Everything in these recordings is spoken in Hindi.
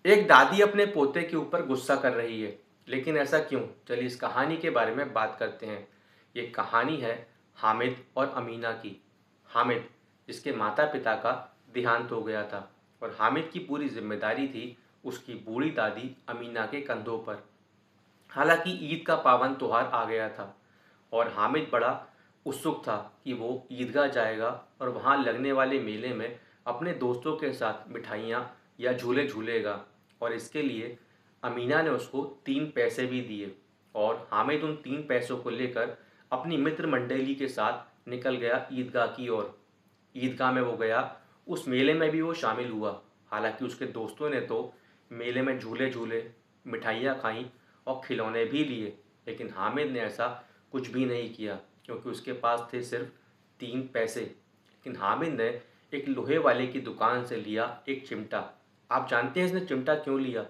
एक दादी अपने पोते के ऊपर गुस्सा कर रही है, लेकिन ऐसा क्यों? चलिए इस कहानी के बारे में बात करते हैं। ये कहानी है हामिद और अमीना की। हामिद, जिसके माता पिता का देहांत हो गया था, और हामिद की पूरी जिम्मेदारी थी उसकी बूढ़ी दादी अमीना के कंधों पर। हालांकि ईद का पावन त्योहार आ गया था और हामिद बड़ा उत्सुक था कि वो ईदगाह जाएगा और वहाँ लगने वाले मेले में अपने दोस्तों के साथ मिठाइयाँ या झूले झूलेगा। और इसके लिए अमीना ने उसको 3 पैसे भी दिए और हामिद उन 3 पैसों को लेकर अपनी मित्र मंडली के साथ निकल गया ईदगाह की ओर। ईदगाह में वो गया, उस मेले में भी वो शामिल हुआ। हालांकि उसके दोस्तों ने तो मेले में झूले झूले, मिठाइयाँ खाईं और खिलौने भी लिए, लेकिन हामिद ने ऐसा कुछ भी नहीं किया क्योंकि उसके पास थे सिर्फ 3 पैसे। लेकिन हामिद ने एक लोहे वाले की दुकान से लिया एक चिमटा। आप जानते हैं इसने चिमटा क्यों लिया?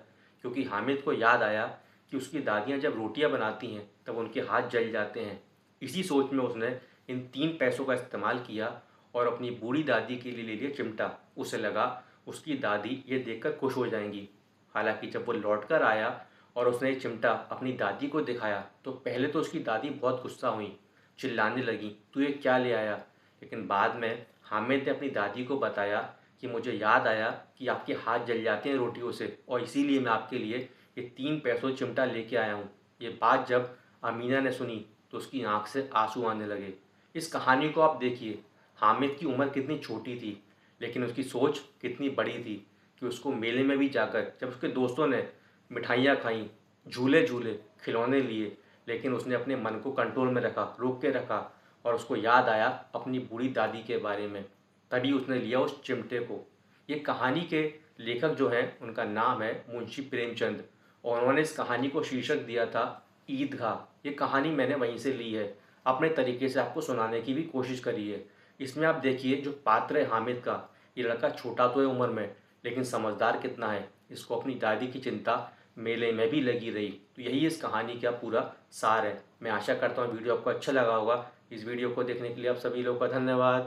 क्योंकि हामिद को याद आया कि उसकी दादियाँ जब रोटियाँ बनाती हैं तब उनके हाथ जल जाते हैं। इसी सोच में उसने इन 3 पैसों का इस्तेमाल किया और अपनी बूढ़ी दादी के लिए ले लिया चिमटा। उसे लगा उसकी दादी ये देखकर खुश हो जाएंगी। हालांकि जब वो लौट कर आया और उसने ये चिमटा अपनी दादी को दिखाया तो पहले तो उसकी दादी बहुत गुस्सा हुई, चिल्लाने लगी, तू ये क्या ले आया? लेकिन बाद में हामिद ने अपनी दादी को बताया कि मुझे याद आया कि आपके हाथ जल जाते हैं रोटियों से, और इसीलिए मैं आपके लिए ये 3 पैसों चिमटा लेके आया हूँ। ये बात जब अमीना ने सुनी तो उसकी आंख से आंसू आने लगे। इस कहानी को आप देखिए, हामिद की उम्र कितनी छोटी थी, लेकिन उसकी सोच कितनी बड़ी थी कि उसको मेले में भी जाकर जब उसके दोस्तों ने मिठाइयाँ खाईं, झूले झूले, खिलौने लिए, लेकिन उसने अपने मन को कंट्रोल में रखा, रोक के रखा, और उसको याद आया अपनी बूढ़ी दादी के बारे में। तभी उसने लिया उस चिमटे को। ये कहानी के लेखक जो हैं उनका नाम है मुंशी प्रेमचंद, और उन्होंने इस कहानी को शीर्षक दिया था ईदगाह। ये कहानी मैंने वहीं से ली है, अपने तरीके से आपको सुनाने की भी कोशिश करी है। इसमें आप देखिए जो पात्र है हामिद का, ये लड़का छोटा तो है उम्र में, लेकिन समझदार कितना है। इसको अपनी दादी की चिंता मेले में भी लगी रही। तो यही इस कहानी का पूरा सार है। मैं आशा करता हूँ वीडियो आपको अच्छा लगा होगा। इस वीडियो को देखने के लिए आप सभी लोगों का धन्यवाद।